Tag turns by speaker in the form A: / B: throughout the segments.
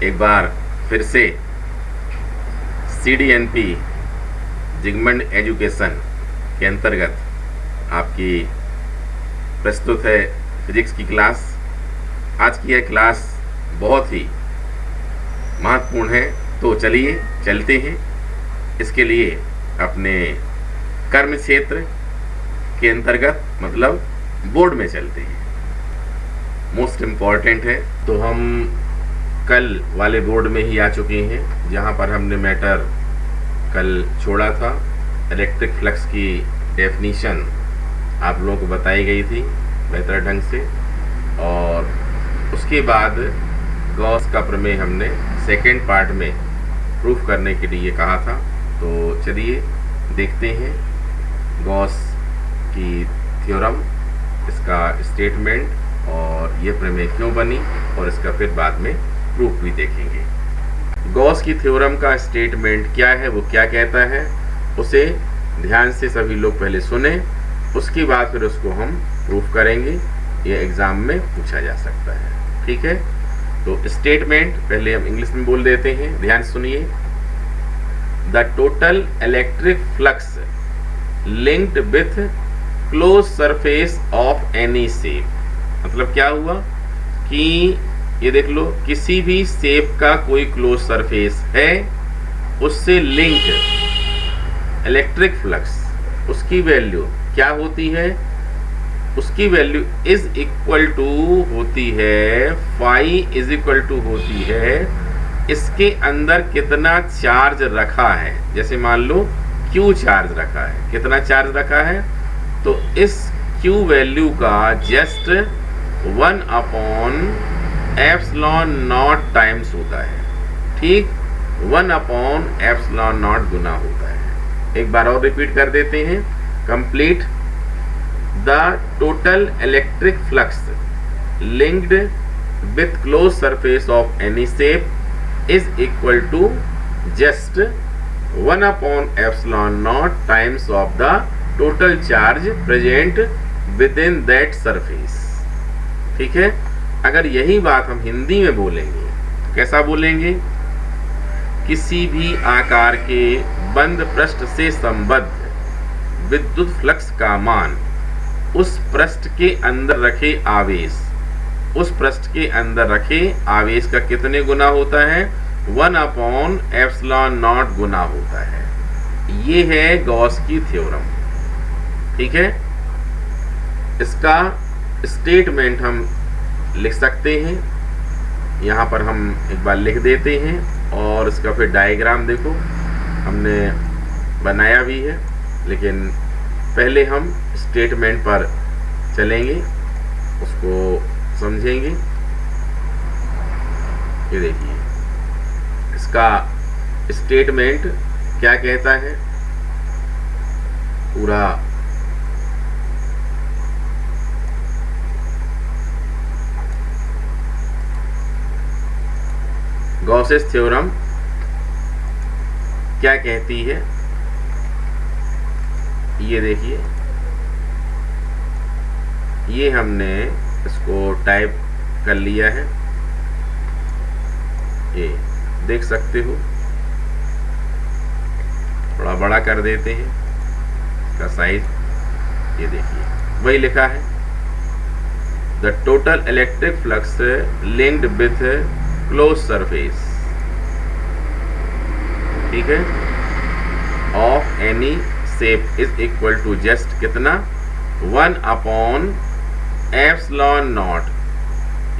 A: एक बार फिर से CDNP जिगमंड एजुकेशन के अंतर्गत आपकी प्रस्तुत है फिजिक्स की क्लास। आज की यह क्लास बहुत ही महत्वपूर्ण है, तो चलिए चलते हैं। इसके लिए अपने कर्म क्षेत्र के अंतर्गत मतलब बोर्ड में चलते हैं, मोस्ट इम्पॉर्टेंट है। तो हम कल वाले बोर्ड में ही आ चुके हैं, जहाँ पर हमने मैटर कल छोड़ा था। इलेक्ट्रिक फ्लक्स की डेफिनीशन आप लोगों को बताई गई थी बेहतर ढंग से, और उसके बाद गॉस का प्रमेय हमने सेकेंड पार्ट में प्रूफ करने के लिए कहा था। तो चलिए देखते हैं गॉस की थ्योरम, इसका स्टेटमेंट और ये प्रमेय क्यों बनी, और इसका फिर बाद में प्रूफ भी देखेंगे। गॉस की थ्योरम का स्टेटमेंट क्या है, वो क्या कहता है, उसे ध्यान से सभी लोग पहले सुने, उसके बाद फिर उसको हम प्रूफ करेंगे। ये एग्जाम में पूछा जा सकता है, ठीक है। तो स्टेटमेंट पहले हम इंग्लिश में बोल देते हैं, ध्यान सुनिए। The total electric flux linked with close surface of any shape, मतलब क्या हुआ कि ये देख लो, किसी भी शेप का कोई क्लोज सरफेस है, उससे लिंक्ड इलेक्ट्रिक फ्लक्स, उसकी वैल्यू क्या होती है, उसकी वैल्यू इज इक्वल टू होती है, फाई इज इक्वल टू होती है इसके अंदर कितना चार्ज रखा है। जैसे मान लो Q चार्ज रखा है, कितना चार्ज रखा है, तो इस Q वैल्यू का जस्ट 1/एप्सिलॉन नॉट टाइम्स होता है, ठीक, 1/एप्सिलॉन नॉट गुना होता है। एक बार और रिपीट कर देते हैं, complete. The total electric flux linked with close surface of any shape is equal to just 1/एप्सिलॉन naught times of the total charge present within that surface, ठीक है। अगर यही बात हम हिंदी में बोलेंगे तो कैसा बोलेंगे, किसी भी आकार के बंद पृष्ठ से संबद्ध विद्युत फ्लक्स का मान उस पृष्ठ के अंदर रखे आवेश, उस पृष्ठ के अंदर रखे आवेश का कितने गुना होता है, 1/एप्सिलॉन नॉट गुना होता है। ये है गॉस की थ्योरम, ठीक है। इसका स्टेटमेंट हम लिख सकते हैं, यहाँ पर हम एक बार लिख देते हैं, और इसका फिर डायग्राम देखो हमने बनाया भी है, लेकिन पहले हम स्टेटमेंट पर चलेंगे, उसको समझेंगे। ये देखिए इसका स्टेटमेंट क्या कहता है, पूरा गॉसेस थ्योरम क्या कहती है, ये देखिए, ये हमने इसको टाइप कर लिया है, ये देख सकते हो, थोड़ा बड़ा कर देते हैं इसका साइज, ये देखिए वही लिखा है, the total electric flux linked with close surface, ठीक है, of any shape is equal to just कितना, 1/एप्सिलॉन नॉट।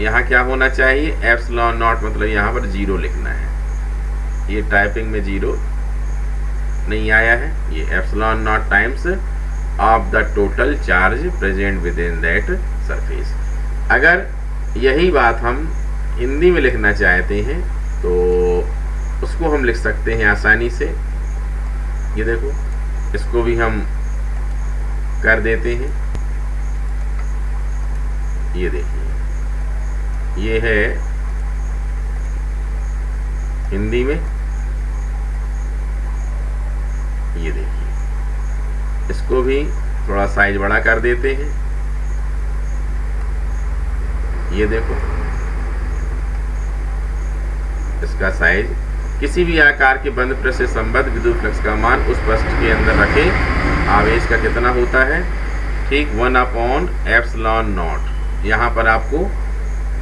A: यहाँ क्या होना चाहिए, एप्सिलॉन नॉट, मतलब यहाँ पर 0 लिखना है, ये टाइपिंग में 0 नहीं आया है, ये epsilon nought times of the total charge present within that surface. अगर यही बात हम हिंदी में लिखना चाहते हैं तो उसको हम लिख सकते हैं आसानी से, ये देखो इसको भी हम कर देते हैं, ये देखिए ये है हिंदी में, ये देखिए इसको भी थोड़ा साइज बड़ा कर देते हैं, ये देखो इसका साइज, किसी भी आकार के बंद पृष्ठ से संबद्ध विद्युत फ्लक्स का मान उस पृष्ठ के अंदर रखे आवेश का कितना होता है, ठीक 1/ε0। यहाँ पर आपको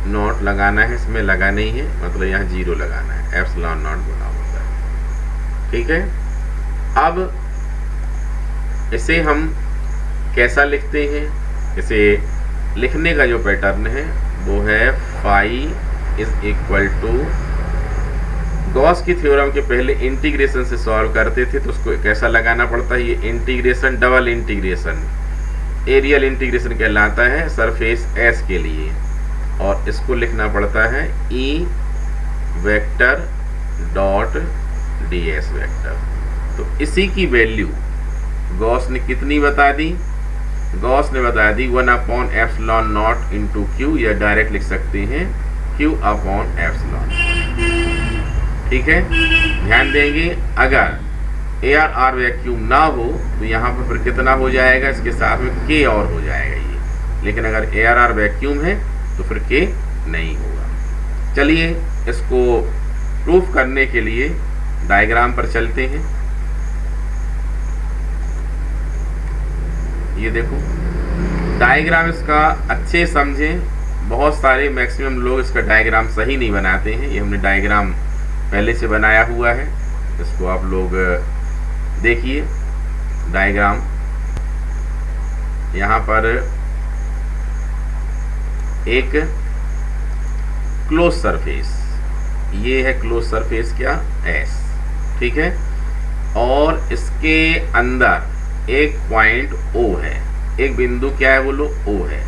A: नॉट लगाना है, इसमें लगा नहीं है, मतलब यहाँ 0 लगाना है, ε0 गुना होता है। ठीक है, अब इसे हम कैसा लिखते हैं? इसे लिखने का जो पैटर्न है वो है phi is equal to, Gauss की थ्योरम के पहले इंटीग्रेशन से सॉल्व करते थे तो उसको कैसा लगाना पड़ता है, ये integration double integration areal integration कहलाता है सरफेस एस के लिए, और इसको लिखना पड़ता है E vector dot D S vector. तो इसी की वैल्यू गॉस ने कितनी बता दी? गॉस ने बता दी 1/ε0 इंटू क्यू, या डायरेक्ट लिख सकते हैं q/ε। ठीक है, ध्यान देंगे अगर AR वैक्यूम ना हो तो यहाँ पर फिर कितना हो जाएगा, इसके साथ में K और हो जाएगा ये, लेकिन अगर AR वैक्यूम है तो फिर K नहीं होगा। चलिए इसको प्रूफ करने के लिए डायग्राम पर चलते हैं। ये देखो डायग्राम इसका अच्छे समझें, बहुत सारे मैक्सिमम लोग इसका डायग्राम सही नहीं बनाते हैं। ये हमने डायग्राम पहले से बनाया हुआ है, इसको आप लोग देखिए। डायग्राम यहाँ पर एक क्लोज सरफेस, ये है क्लोज सरफेस क्या, एस। ठीक है, और इसके अंदर एक पॉइंट O है, एक बिंदु क्या है बोलो, O है,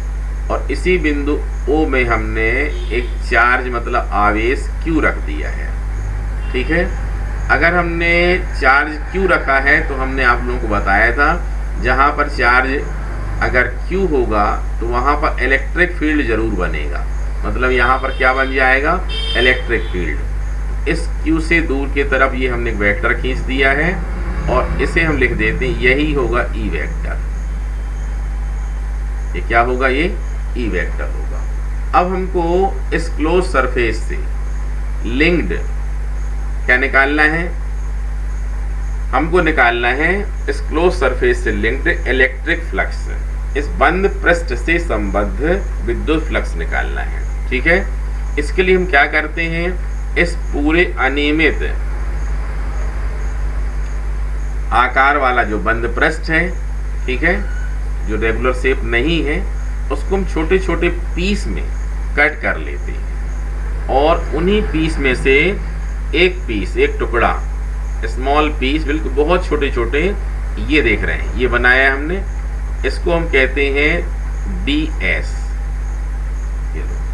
A: और इसी बिंदु O में हमने एक चार्ज मतलब आवेश Q रख दिया है। ठीक है, अगर हमने चार्ज Q रखा है तो हमने आप लोगों को बताया था जहाँ पर चार्ज अगर Q होगा तो वहाँ पर इलेक्ट्रिक फील्ड जरूर बनेगा, मतलब यहाँ पर क्या बन जाएगा, इलेक्ट्रिक फील्ड। इस Q से दूर की तरफ ये हमने वेक्टर खींच दिया है और इसे हम लिख देते हैं, यही होगा E वेक्टर। ये क्या होगा, ये E वेक्टर होगा। अब हमको इस क्लोज सरफेस से लिंक्ड क्या निकालना है, हमको निकालना है इस क्लोज सरफेस से लिंक्ड इलेक्ट्रिक फ्लक्स, इस बंद पृष्ठ से संबद्ध विद्युत फ्लक्स निकालना है। ठीक है, इसके लिए हम क्या करते हैं, इस पूरे अनियमित आकार वाला जो बंद पृष्ठ है, ठीक है, जो रेगुलर शेप नहीं है, उसको हम छोटे छोटे पीस में कट कर लेते हैं, और उन्हीं पीस में से एक पीस, एक टुकड़ा, स्मॉल पीस, बिल्कुल बहुत छोटे छोटे, ये देख रहे हैं, ये बनाया हमने, इसको हम कहते हैं DS।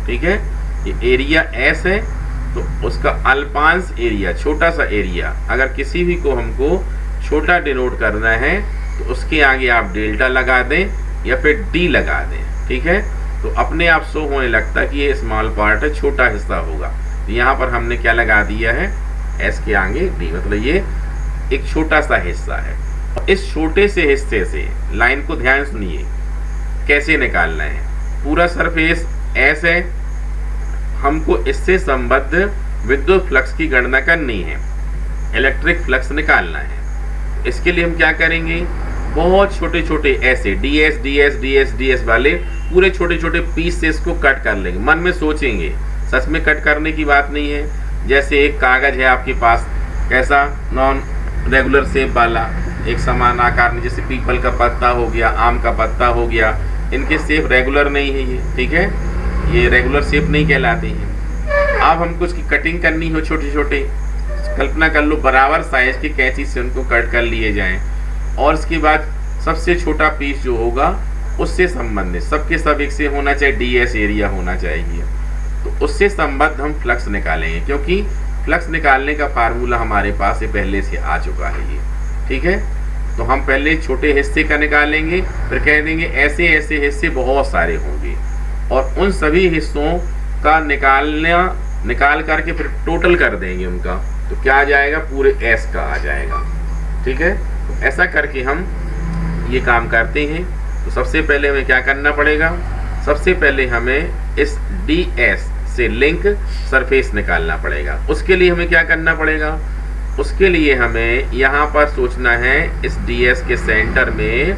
A: ठीक है, ये एरिया S है, तो उसका अल्पांश एरिया, छोटा सा एरिया, अगर किसी भी को हमको छोटा डिनोट करना है तो उसके आगे आप डेल्टा लगा दें या फिर D लगा दें। ठीक है, तो अपने आप शो होने लगता है कि ये स्मॉल पार्ट है, छोटा हिस्सा होगा। तो यहाँ पर हमने क्या लगा दिया है, S के आगे D, मतलब ये एक छोटा सा हिस्सा है। और इस छोटे से हिस्से से लाइन को ध्यान सुनिए कैसे निकालना है। पूरा सरफेस S है, हमको इससे संबद्ध विद्युत फ्लक्स की गणना करनी है, इलेक्ट्रिक फ्लक्स निकालना है। इसके लिए हम क्या करेंगे, बहुत छोटे छोटे ऐसे DS DS DS DS वाले पूरे छोटे छोटे पीस से इसको कट कर लेंगे। मन में सोचेंगे, सच में कट करने की बात नहीं है। जैसे एक कागज है आपके पास, कैसा, नॉन रेगुलर शेप वाला, एक समान आकार में, जैसे पीपल का पत्ता हो गया, आम का पत्ता हो गया, इनके शेप रेगुलर नहीं है ये। ठीक है, ये रेगुलर शेप नहीं कहलाते हैं। अब हमको इसकी कटिंग करनी हो छोटे छोटे, कल्पना कर लो बराबर साइज की कैंची से उनको कट कर लिए जाएं, और इसके बाद सबसे छोटा पीस जो होगा उससे संबंधित, सबके सब एक से होना चाहिए, DS एरिया होना चाहिए, तो उससे संबद्ध हम फ्लक्स निकालेंगे, क्योंकि फ्लक्स निकालने का फार्मूला हमारे पास पहले से आ चुका है ये। ठीक है, तो हम पहले छोटे हिस्से का निकालेंगे, फिर कह देंगे ऐसे ऐसे हिस्से बहुत सारे होंगे, और उन सभी हिस्सों का निकाल करके फिर टोटल कर देंगे उनका, तो क्या आ जाएगा, पूरे S का आ जाएगा। ठीक है, तो ऐसा करके हम ये काम करते हैं। तो सबसे पहले हमें क्या करना पड़ेगा, सबसे पहले हमें इस DS से लिंक सरफेस निकालना पड़ेगा। उसके लिए हमें क्या करना पड़ेगा? उसके लिए हमें यहाँ पर सोचना है, इस ds के सेंटर में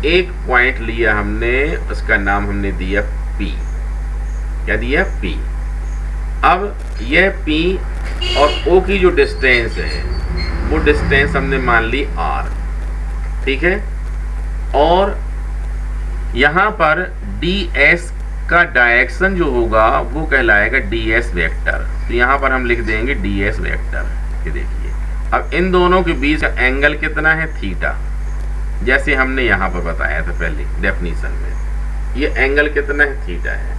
A: एक पॉइंट लिया हमने, उसका नाम हमने दिया P। क्या दिया? P। अब यह P और O की जो डिस्टेंस है वो डिस्टेंस हमने मान ली R, ठीक है। और यहाँ पर ds का डायरेक्शन जो होगा वो कहलाएगा ds वेक्टर। तो यहाँ पर हम लिख देंगे ds वेक्टर। ये देखिए, अब इन दोनों के बीच का एंगल कितना है? थीटा, जैसे हमने यहाँ पर बताया था पहले डेफिनेशन में। ये एंगल कितना है? थीटा है,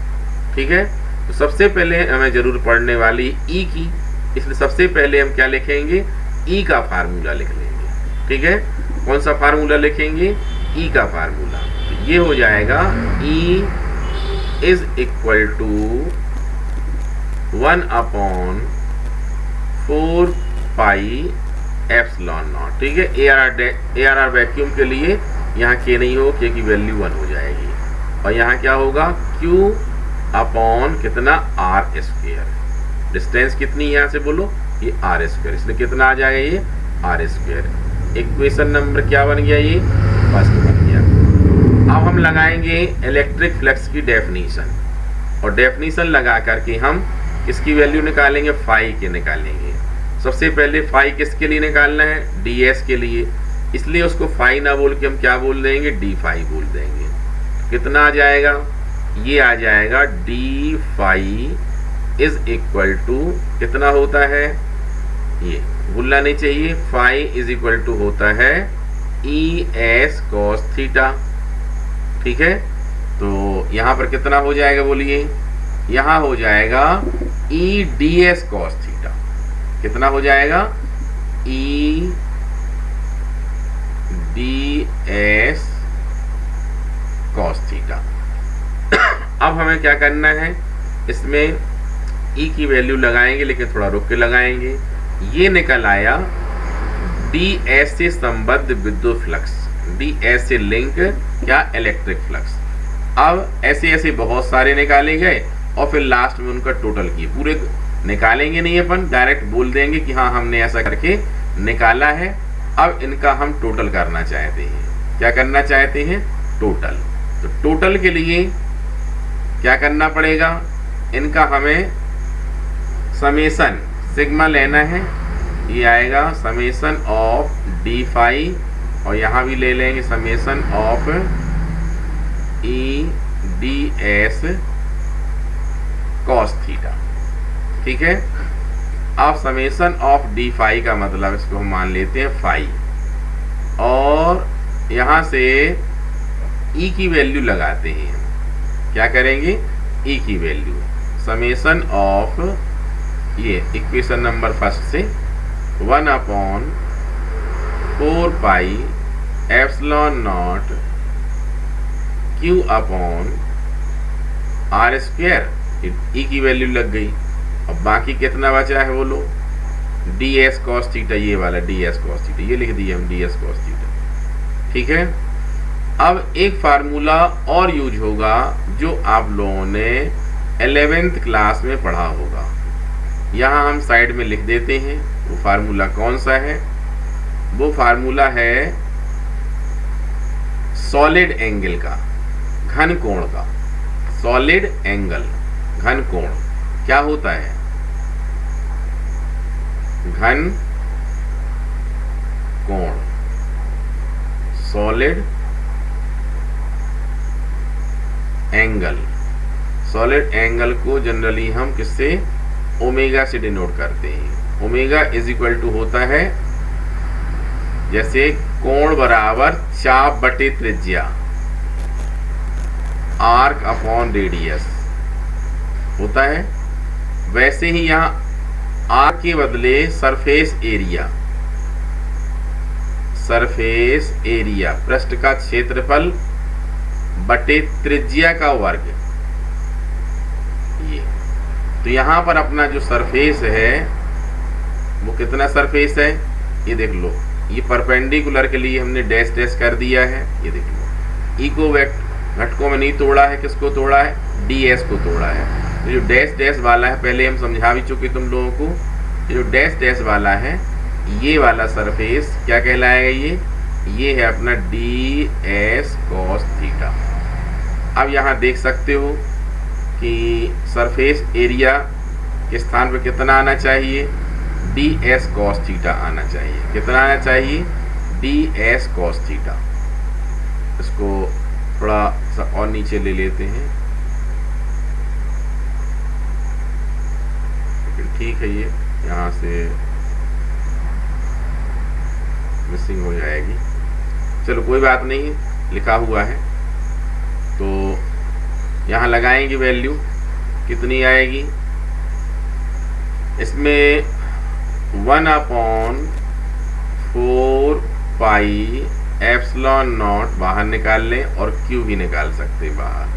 A: ठीक है। तो सबसे पहले हमें जरूर पढ़ने वाली ई की, इसलिए सबसे पहले हम क्या लिखेंगे? ई का फार्मूला लिख लेंगे, ठीक है। कौन सा फार्मूला लिखेंगे? ई का फार्मूला। तो ये हो जाएगा E is equal to 1/4 pi epsilon nought, ठीक है। ARR वैक्यूम के लिए यहाँ के नहीं हो, के की वैल्यू 1 हो जाएगी। और यहाँ क्या होगा? Q अपॉन कितना? R square. डिस्टेंस कितनी है यहाँ से बोलो? ये R स्क्वायर, इसलिए कितना आ जाएगा? ये R स्क्वायर। इक्वेशन नंबर क्या बन गया? ये फर्स्ट बन गया। अब हम लगाएंगे इलेक्ट्रिक फ्लक्स की डेफिनेशन, और डेफिनेशन लगा करके हम किसकी वैल्यू निकालेंगे? फाई के निकालेंगे। सबसे पहले फाई किसके लिए निकालना है? ds के लिए, इसलिए उसको फाई ना बोल के हम क्या बोल देंगे? d फाई बोल देंगे। कितना आ जाएगा? ये आ जाएगा d phi is equal to कितना होता है? ये भूलना नहीं चाहिए, फाई इज इक्वल टू होता है ES cos थीटा, ठीक है। तो यहाँ पर कितना हो जाएगा बोलिए? यहाँ हो जाएगा EDS cos थीटा। कितना हो जाएगा? EDS cos theta. अब हमें क्या करना है? इसमें E की वैल्यू लगाएंगे, लेकिन थोड़ा रुक के लगाएंगे। ये निकल आया ds से संबद्ध विद्युत फ्लक्स, ds से लिंक क्या? Electric flux. अब ऐसे ऐसे बहुत सारे निकाले गए और फिर लास्ट में उनका टोटल किए। पूरे निकालेंगे नहीं, अपन डायरेक्ट बोल देंगे कि हाँ हमने ऐसा करके निकाला है। अब इनका हम टोटल करना चाहते हैं। क्या करना चाहते हैं? टोटल। तो टोटल के लिए क्या करना पड़ेगा? इनका हमें समेशन सिग्मा लेना है। ये आएगा समेशन ऑफ डी फाई, और यहाँ भी ले लेंगे summation of EDS cos theta, ठीक है। अब समेशन ऑफ डी फाई का मतलब इसको हम मान लेते हैं फाई, और यहाँ से E की वैल्यू लगाते हैं। क्या करेंगे? E की वैल्यू समेशन ऑफ, ये इक्वेशन नंबर फर्स्ट से 1/4 pi epsilon not Q upon R square. E की वैल्यू लग गई। अब बाकी कितना बचा है बोलो? ds cos थीटा, ये वाला ds cos थीटा, ये लिख दिए हम ds cos थीटा, ठीक है। अब एक फार्मूला और यूज होगा जो आप लोगों ने 11th क्लास में पढ़ा होगा। यहाँ हम साइड में लिख देते हैं। वो फार्मूला कौन सा है? वो फार्मूला है सॉलिड एंगल का, घन कोण का। सॉलिड एंगल, घन कोण क्या होता है? घन कोण, सॉलिड एंगल। सॉलिड एंगल को जनरली हम किससे? ओमेगा से डिनोट करते हैं। ओमेगा इज इक्वल टू होता है, जैसे कोण बराबर चाप बटे त्रिज्या, आर्क अपॉन रेडियस होता है। वैसे ही यहाँ आर्क के बदले सरफेस एरिया, सरफेस एरिया पृष्ठ का क्षेत्रफल बटे त्रिज्या का वर्ग। ये तो यहाँ पर अपना जो सरफेस है वो कितना सरफेस है? ये देख लो, ये परपेंडिकुलर के लिए हमने डैश डैश कर दिया है। ये देख लो, ई को घटकों में नहीं तोड़ा है, किसको तोड़ा है? ds को तोड़ा है। जो डैश डैश वाला है, पहले हम समझा भी चुके तुम लोगों को, जो डैश डैश वाला है ये वाला सरफेस क्या कहलाएगा, ये है अपना डी एस कॉस थीटा। अब यहाँ देख सकते हो कि सरफेस एरिया के स्थान पर कितना आना चाहिए, डी एस कॉस थीटा आना चाहिए। कितना आना चाहिए, डी एस कॉस थीटा। इसको थोड़ा सा और नीचे ले लेते हैं, लेकिन ठीक है, ये यहाँ से मिसिंग हो जाएगी। चलो कोई बात नहीं, लिखा हुआ है तो यहाँ लगाएंगे वैल्यू, कितनी आएगी इसमें 1/4 पाई एप्सिलॉन नॉट बाहर निकाल लें और क्यू भी निकाल सकते हैं बाहर।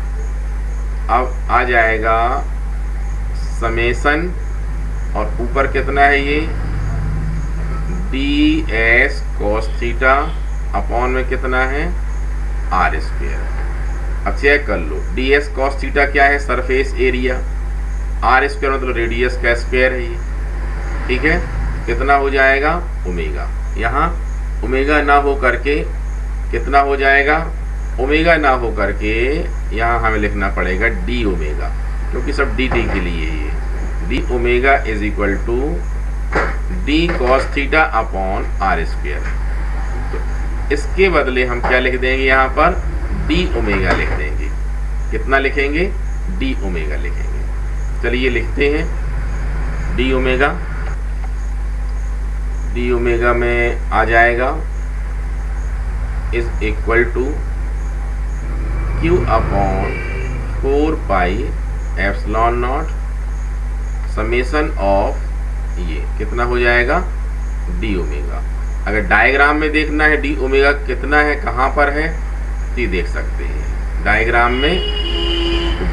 A: अब आ जाएगा समेसन, और ऊपर कितना है ये D S cos theta upon में कितना है आर स्क्वायर। अब चेक कर लो, डी एस कॉस थीटा क्या है, सरफेस एरिया, आर स्क्वायर मतलब रेडियस का स्क्वायर है ये, ठीक है। कितना हो जाएगा ओमेगा, यहाँ ओमेगा ना हो करके कितना हो जाएगा, ओमेगा ना हो करके यहाँ हमें लिखना पड़ेगा डी ओमेगा, क्योंकि सब डी टी के लिए ये D omega is equal to D cos theta upon R square. तो इसके बदले हम क्या लिख देंगे, यहाँ पर डी ओमेगा लिख देंगे। कितना लिखेंगे, डी ओमेगा लिखेंगे। चलिए लिखते हैं डी ओमेगा। डी ओमेगा में आ जाएगा is equal to Q upon 4 pi epsilon nought summation of, ये कितना हो जाएगा डी ओमेगा। अगर डायग्राम में देखना है डी ओमेगा कितना है, कहाँ पर है, तो देख सकते हैं डायग्राम में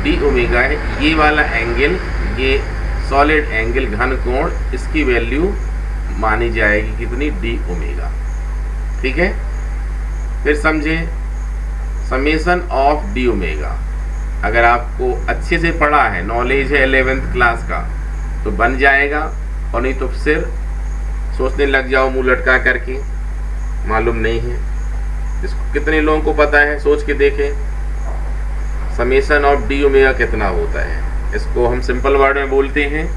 A: डी ओमेगा है ये वाला एंगल, ये सॉलिड एंगल घन कोण, इसकी वैल्यू मानी जाएगी कितनी, डी ओमेगा, ठीक है। फिर समझे समेसन ऑफ डी ओमेगा, अगर आपको अच्छे से पढ़ा है, नॉलेज है 11th क्लास का, तो बन जाएगा, और नहीं तो फिर सोचने लग जाओ मुंह लटका करके, मालूम नहीं है। इसको कितने लोगों को पता है, सोच के देखें समेसन ऑफ डी ओमेगा कितना होता है। इसको हम सिंपल वर्ड में बोलते हैं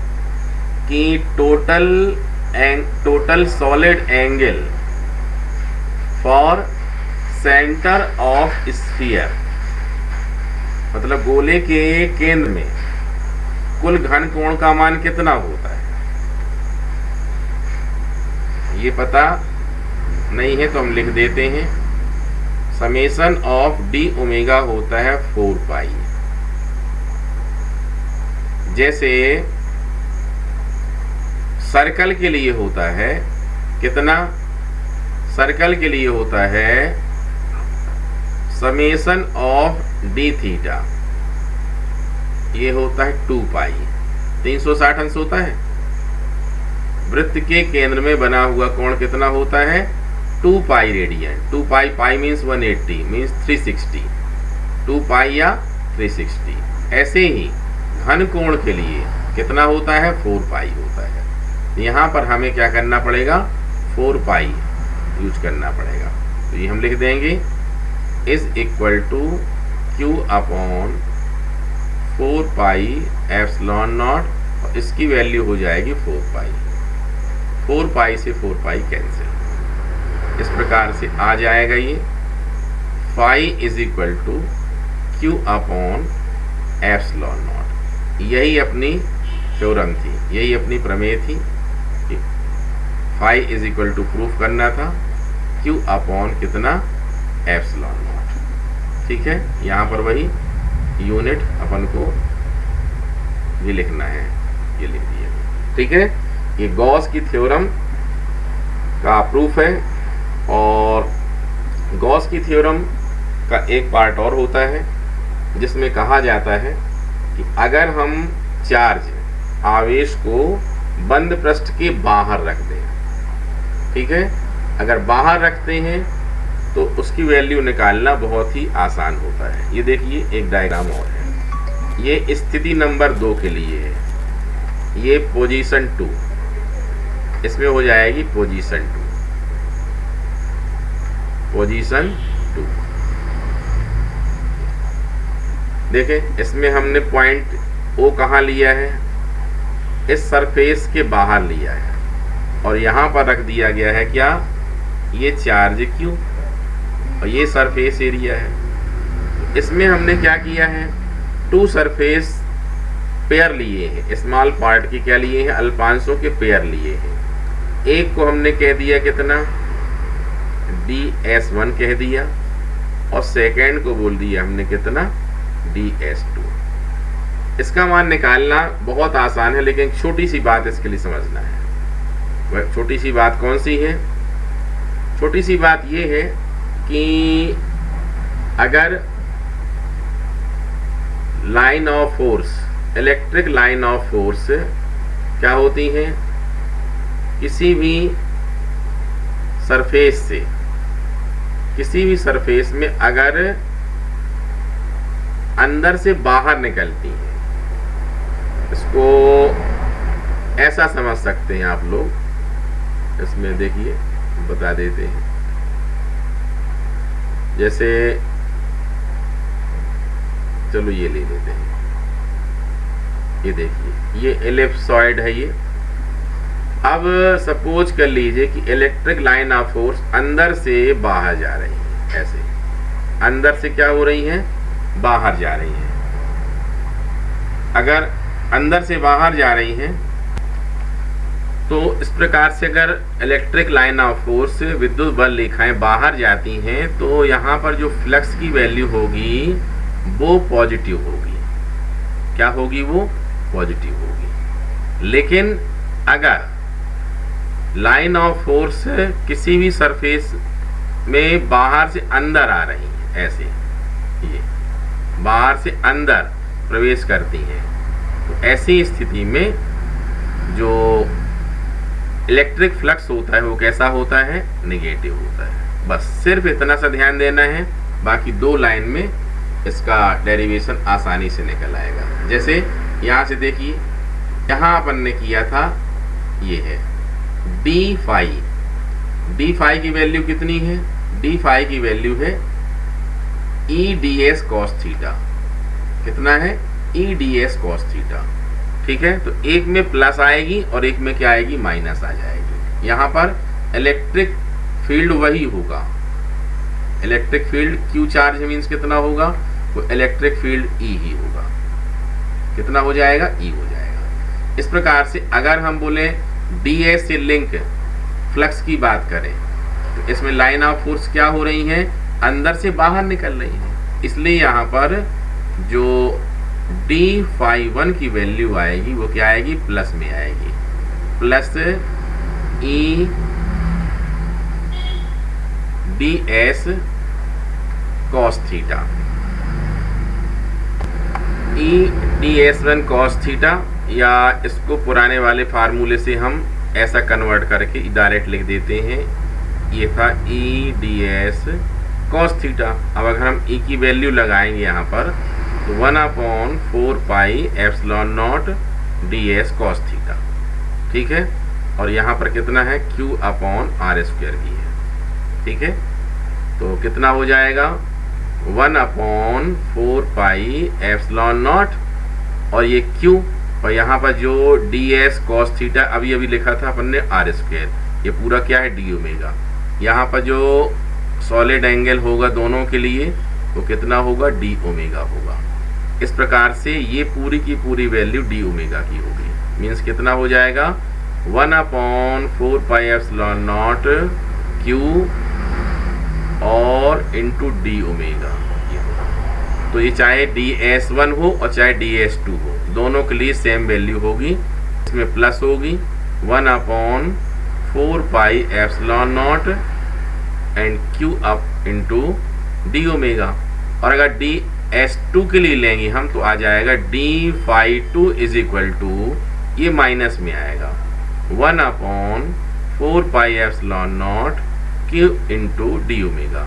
A: कि total solid angle for centre of sphere, मतलब गोले के केंद्र में कुल घन कोण का मान कितना होता है। ये पता नहीं है तो हम लिख देते हैं समेसन ऑफ डी ओमेगा होता है 4 पाई। जैसे सर्कल के लिए होता है कितना, सर्कल के लिए होता है समेसन ऑफ डी थीटा, ये होता है 2 पाई, 360 अंश होता है। वृत्त के केंद्र में बना हुआ कोण कितना होता है 2 पाई रेडियन। 2 पाई, पाई मीन्स 180 मीन्स 360, 2 पाई या 360। ऐसे ही घन कोण के लिए कितना होता है 4 पाई होता है। यहाँ पर हमें क्या करना पड़ेगा 4 पाई यूज करना पड़ेगा, तो ये हम लिख देंगे is equal to Q upon 4 pi epsilon nought, और इसकी वैल्यू हो जाएगी 4 पाई। 4 पाई से 4 पाई कैंसिल, इस प्रकार से आ जाएगा ये phi is equal to Q upon epsilon nought. यही अपनी थ्योरम थी, यही अपनी प्रमेय थी। Phi is equal to proof करना था क्यू अपॉन कितना एप्सिलॉन नॉट, ठीक है। यहाँ पर वही यूनिट अपन को भी लिखना है, ये लिख दिया, ठीक है। ये गॉस की थ्योरम का प्रूफ है। और गॉस की थ्योरम का एक पार्ट और होता है जिसमें कहा जाता है कि अगर हम चार्ज आवेश को बंद पृष्ठ के बाहर रख दें, ठीक है, अगर बाहर रखते हैं तो उसकी वैल्यू निकालना बहुत ही आसान होता है। ये देखिए एक डायग्राम और है, ये स्थिति नंबर 2 के लिए है, ये पोजीशन 2, इसमें हो जाएगी पोजीशन 2। देखें, इसमें हमने पॉइंट O कहाँ लिया है, इस सरफेस के बाहर लिया है, और यहाँ पर रख दिया गया है क्या, ये चार्ज Q, और ये सरफेस एरिया है। इसमें हमने क्या किया है, 2 सरफेस पेयर लिए हैं, स्मॉल पार्ट के क्या लिए हैं, अल्पांशों के पेयर लिए हैं। एक को हमने कह दिया कितना, ds1 कह दिया, और सेकेंड को बोल दिया हमने कितना, ds2। इसका मान निकालना बहुत आसान है, लेकिन छोटी सी बात इसके लिए समझना है। वह छोटी सी बात कौन सी है, छोटी सी बात ये है कि अगर line of force, electric line of force क्या होती है, किसी भी सरफेस से, किसी भी सरफेस में अगर अंदर से बाहर निकलती है, इसको ऐसा समझ सकते हैं आप लोग, इसमें देखिए बता देते हैं। जैसे चलो ये ले लेते हैं, ये देखिए ये एलिप्सॉइड है ये। अब सपोज कर लीजिए कि इलेक्ट्रिक लाइन ऑफ फोर्स अंदर से बाहर जा रही है, ऐसे अंदर से क्या हो रही है, बाहर जा रही है। अगर अंदर से बाहर जा रही हैं तो इस प्रकार से अगर इलेक्ट्रिक लाइन ऑफ फोर्स, विद्युत बल रेखाएं बाहर जाती हैं तो यहाँ पर जो फ्लक्स की वैल्यू होगी वो पॉजिटिव होगी। क्या होगी, वो पॉजिटिव होगी। लेकिन अगर लाइन ऑफ फोर्स किसी भी सरफेस में बाहर से अंदर आ रही है, ऐसे ये बाहर से अंदर प्रवेश करती हैं, तो ऐसी स्थिति में जो इलेक्ट्रिक फ्लक्स होता है वो कैसा होता है, नेगेटिव होता है। बस सिर्फ इतना सा ध्यान देना है, बाकी 2 लाइन में इसका डेरिवेशन आसानी से निकल आएगा। जैसे यहाँ से देखिए, यहाँ अपन ने किया था, ये है डी फाई की वैल्यू कितनी है, डी फाई की वैल्यू है E D S cos theta. कितना है, E D S cos theta. ठीक है, तो एक में प्लस आएगी और एक में क्या आएगी, माइनस आ जाएगी। यहाँ पर इलेक्ट्रिक फील्ड वही होगा, electric field Q charge means कितना होगा, वो इलेक्ट्रिक फील्ड ई ही होगा। कितना हो जाएगा, ई हो जाएगा। इस प्रकार से अगर हम बोले डी एस से लिंक फ्लक्स की बात करें तो इसमें लाइन ऑफ फोर्स क्या हो रही है, अंदर से बाहर निकल रही है। इसलिए यहाँ पर जो डी फाई 1 की वैल्यू आएगी वो क्या आएगी, प्लस में आएगी, plus E D S cos theta, E D S 1 cos theta, या इसको पुराने वाले फार्मूले से हम ऐसा कन्वर्ट करके डायरेक्ट लिख देते हैं, ये था E D S cos theta. अब अगर हम ई की वैल्यू लगाएंगे यहाँ पर तो 1/4 pi epsilon not D S cos theta. ठीक है, और यहाँ पर कितना है, Q/r² की है। ठीक है, तो कितना हो जाएगा, 1/4 पाई एप्सिलॉन नॉट, और ये Q, और यहाँ पर जो डी एस कॉस थीटा अभी अभी लिखा था अपन ने r², ये पूरा क्या है, डी ओमेगा। यहाँ पर जो सॉलिड एंगल होगा दोनों के लिए वो कितना होगा, डी ओमेगा होगा। इस प्रकार से ये पूरी की पूरी वैल्यू डी ओमेगा की होगी। मीन्स कितना हो जाएगा, 1/4 पाई एप्सिलॉन नॉट Q और इंटू डी ओमेगा। तो ये चाहे ds1 हो और चाहे ds2 हो, दोनों के लिए सेम वैल्यू होगी। इसमें प्लस होगी 1/4 pi epsilon not and Q up into D omega. और अगर ds2 के लिए लेंगे हम तो आ जाएगा d∅2 इज इक्वल टू, ये माइनस में आएगा, 1/4 pi epsilon not Q into D omega.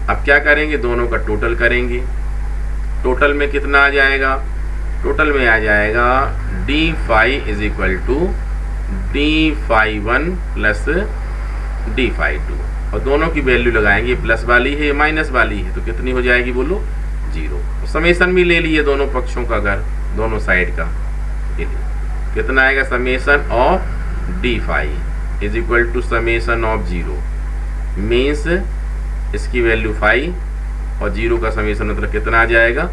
A: अब क्या करेंगे, दोनों का टोटल करेंगे। टोटल में कितना आ जाएगा, टोटल में आ जाएगा D phi is equal to D phi 1 plus D phi 2, और दोनों की वैल्यू लगाएंगे, प्लस वाली है माइनस वाली है, तो कितनी हो जाएगी बोलो 0। समेसन भी ले लिए दोनों पक्षों का, अगर दोनों साइड का कितना आएगा, summation of D phi is equal to summation of 0 means इसकी वैल्यू 5 और 0 का समेसन मतलब कितना आ जाएगा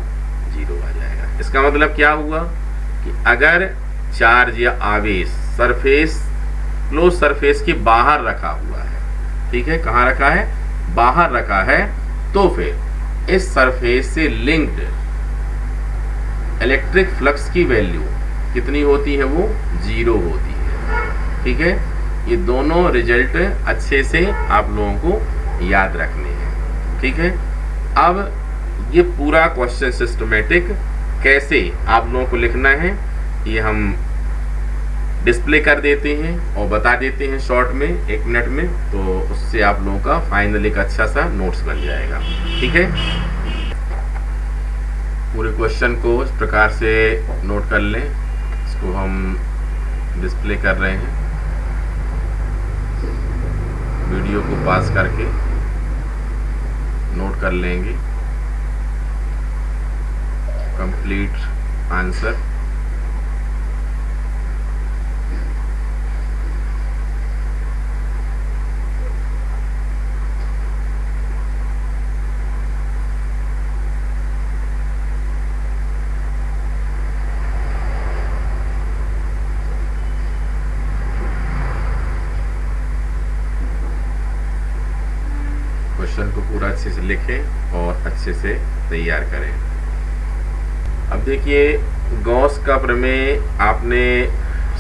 A: 0 आ जाएगा। इसका मतलब क्या हुआ कि अगर चार्ज या आवेश सरफेस क्लोज सरफेस के बाहर रखा हुआ है, ठीक है, कहाँ रखा है, बाहर रखा है, तो फिर इस सरफेस से लिंक्ड इलेक्ट्रिक फ्लक्स की वैल्यू कितनी होती है, वो 0 होती है। ठीक है, ये दोनों रिजल्ट अच्छे से आप लोगों को याद रखने हैं। ठीक है, अब ये पूरा क्वेश्चन सिस्टमेटिक कैसे आप लोगों को लिखना है ये हम डिस्प्ले कर देते हैं और बता देते हैं शॉर्ट में 1 मिनट में, तो उससे आप लोगों का फाइनल एक अच्छा सा नोट्स बन जाएगा। ठीक है, पूरे क्वेश्चन को इस प्रकार से नोट कर लें, इसको हम डिस्प्ले कर रहे हैं, वीडियो को पास करके नोट कर लेंगे कंप्लीट आंसर। क्वेश्चन को पूरा अच्छे से लिखें और अच्छे से तैयार करें। अब देखिए, गॉस का प्रमेय आपने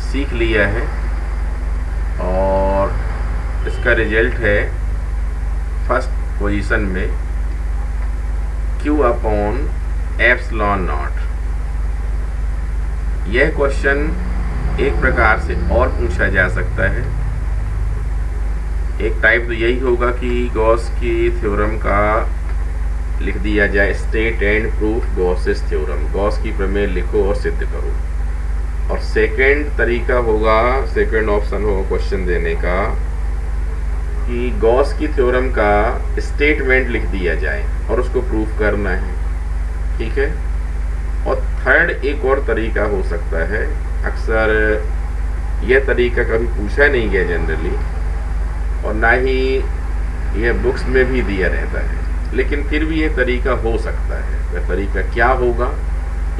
A: सीख लिया है और इसका रिजल्ट है फर्स्ट पोजीशन में Q अपॉन एप्सिलॉन नॉट। यह क्वेश्चन एक प्रकार से और पूछा जा सकता है। एक टाइप तो यही होगा कि गॉस की थ्योरम का लिख दिया जाए, state and proof Gauss's theorem, Gauss की प्रमेय लिखो और सिद्ध करो। और सेकंड तरीका होगा, सेकंड ऑप्शन होगा क्वेश्चन देने का कि गॉस की थ्योरम का स्टेटमेंट लिख दिया जाए और उसको प्रूफ करना है। ठीक है, और थर्ड एक और तरीका हो सकता है, अक्सर यह तरीका कभी पूछा नहीं गया जनरली और ना ही यह बुक्स में भी दिया रहता है, लेकिन फिर भी यह तरीका हो सकता है। वह तरीका क्या होगा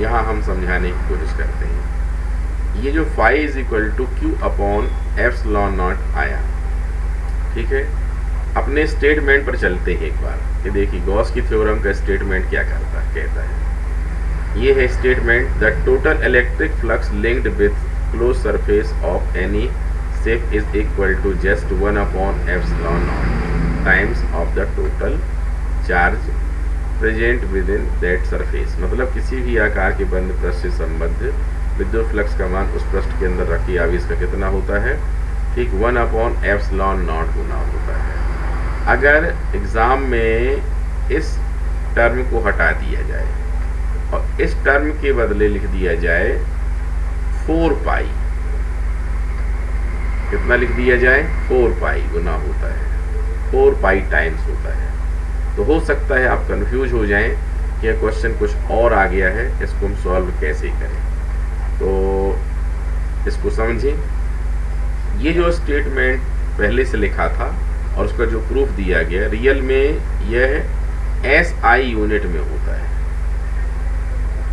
A: यहाँ हम समझाने की कोशिश करते हैं। ये जो phi is equal to Q upon epsilon nought आया, ठीक है, अपने स्टेटमेंट पर चलते हैं एक बार कि देखिए गॉस की थ्योरम का स्टेटमेंट क्या करता है, कहता है ये है statement, the total electric flux linked with close surface of any shape is equal to just 1 upon epsilon nought times of the total charge present within that surface. मतलब किसी भी आकार के बंद पृष्ठ से संबद्ध विद्युत फ्लक्स का मान उस पृष्ठ के अंदर रखी आवेश का कितना होता है, ठीक 1 अपॉन एप्सिलॉन नॉट गुना होता है। अगर एग्जाम में इस टर्म को हटा दिया जाए और इस टर्म के बदले लिख दिया जाए 4 पाई, कितना लिख दिया जाए 4 पाई गुना होता है, 4 पाई टाइम्स होता है, तो हो सकता है आप कंफ्यूज हो जाएं कि यह क्वेश्चन कुछ और आ गया है, इसको हम सॉल्व कैसे करें। तो इसको समझें, ये जो स्टेटमेंट पहले से लिखा था और उसका जो प्रूफ दिया गया, रियल में यह SI यूनिट में होता है,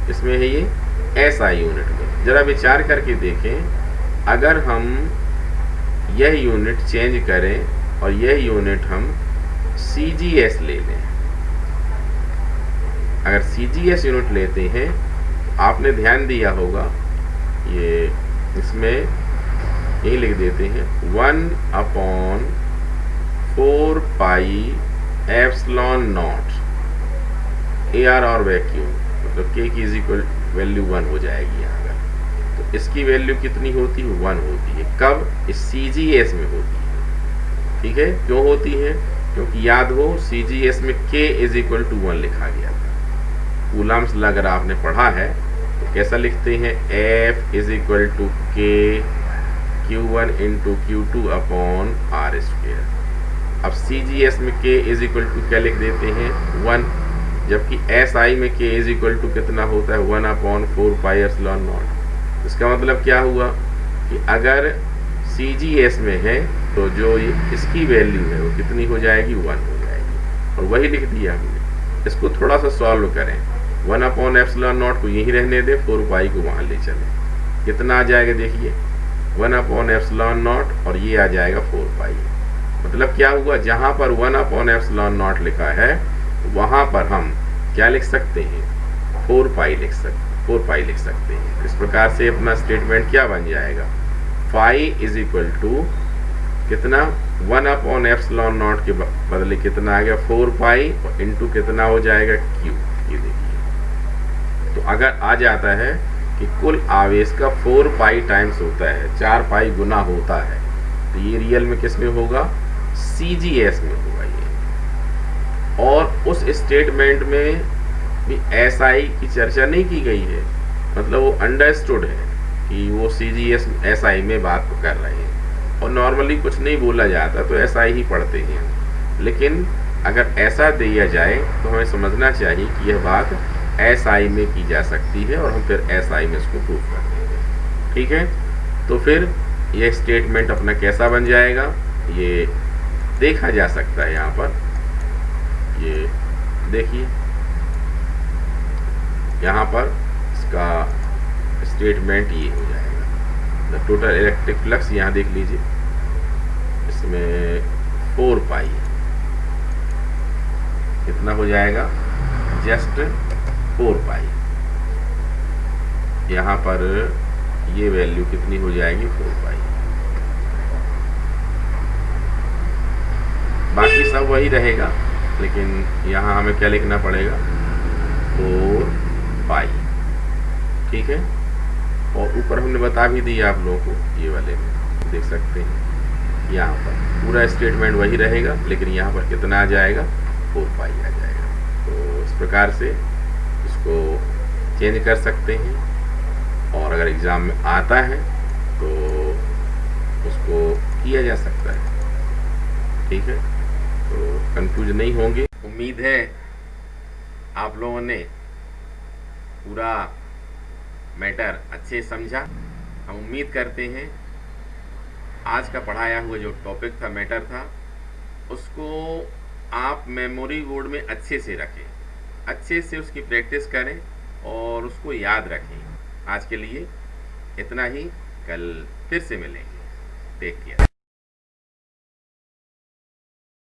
A: इसमें है ये SI यूनिट में। जरा विचार करके देखें, अगर हम यह यूनिट चेंज करें और यह यूनिट हम CGS ले लें, अगर CGS यूनिट लेते हैं, आपने ध्यान दिया होगा ये इसमें यही लिख देते हैं 1 upon 4 pi epsilon not AR और वैक्यूम, मतलब K की इज इक्वल वैल्यू 1 हो जाएगी यहाँ पर। तो इसकी वैल्यू कितनी होती है, 1 होती है। कब, इस CGS में होती है। ठीक है, क्यों होती है, क्योंकि याद हो CGS में K इज इक्वल टू 1 लिखा गया था। कूलम्स अगर आपने पढ़ा है तो कैसा लिखते हैं, F is equal to K Q1 into Q2 upon R square. अब CGS में K इज इक्वल टू क्या लिख देते हैं 1, जबकि SI में K इज इक्वल टू कितना होता है 1 अपॉन 4 पाई एप्सिलॉन नॉट। इसका मतलब क्या हुआ कि अगर CGS में है तो जो इसकी वैल्यू है वो कितनी हो जाएगी 1 हो जाएगी, और वही लिख दिया हमने। इसको थोड़ा सा सॉल्व करें, 1 अपॉन एप्सिलॉन नॉट को यहीं रहने दे, 4 पाई को वहाँ ले चले, कितना आ जाएगा देखिए 1 अपॉन एप्सिलॉन नॉट, और ये आ जाएगा 4 पाई। मतलब क्या हुआ, जहाँ पर 1 अपॉन एप्सिलॉन नॉट लिखा है वहाँ पर हम क्या लिख सकते हैं 4 पाई लिख सकते हैं। इस प्रकार से अपना स्टेटमेंट क्या बन जाएगा, फाई इज इक्वल टू कितना 1 अपॉन एप्सिलॉन नॉट के बदले कितना आ गया 4 पाई, और इंटू कितना हो जाएगा Q। ये देखिए, तो अगर आ जाता है कि कुल आवेश का 4 पाई टाइम्स होता है, 4 पाई गुना होता है, तो ये रियल में किस में होगा, CGS में होगा ये। और उस स्टेटमेंट में भी SI की चर्चा नहीं की गई है, मतलब वो अंडरस्टूड है कि वो CGS SI में बात कर रहे हैं, और नॉर्मली कुछ नहीं बोला जाता तो SI ही पढ़ते हैं। लेकिन अगर ऐसा दिया जाए तो हमें समझना चाहिए कि यह बात SI में की जा सकती है, और हम फिर SI में इसको प्रूव कर देंगे। ठीक है, तो फिर यह स्टेटमेंट अपना कैसा बन जाएगा, ये देखा जा सकता है। यहाँ पर ये देखिए, यहाँ पर इसका स्टेटमेंट ये हो जाएगा, द टोटल इलेक्ट्रिक फ्लक्स, यहाँ देख लीजिए इसमें 4 पाई कितना हो जाएगा, जस्ट 4 पाई। यहाँ पर ये वैल्यू कितनी हो जाएगी 4 पाई, बाकी सब वही रहेगा, लेकिन यहाँ हमें क्या लिखना पड़ेगा 4 पाई। ठीक है, और ऊपर हमने बता भी दिया आप लोगों को, ये वाले में देख सकते हैं, यहाँ पर पूरा स्टेटमेंट वही रहेगा, लेकिन यहाँ पर कितना आ जाएगा 4 पाई आ जाएगा। तो इस प्रकार से इसको चेंज कर सकते हैं, और अगर एग्ज़ाम में आता है तो उसको किया जा सकता है। ठीक है, तो कंफ्यूज नहीं होंगे। उम्मीद है आप लोगों ने पूरा मैटर अच्छे समझा। हम उम्मीद करते हैं आज का पढ़ाया हुआ जो टॉपिक था, मैटर था, उसको आप मेमोरी बोर्ड में अच्छे से रखें, अच्छे से उसकी प्रैक्टिस करें और उसको याद रखें। आज के लिए इतना ही, कल फिर से मिलेंगे। Take care.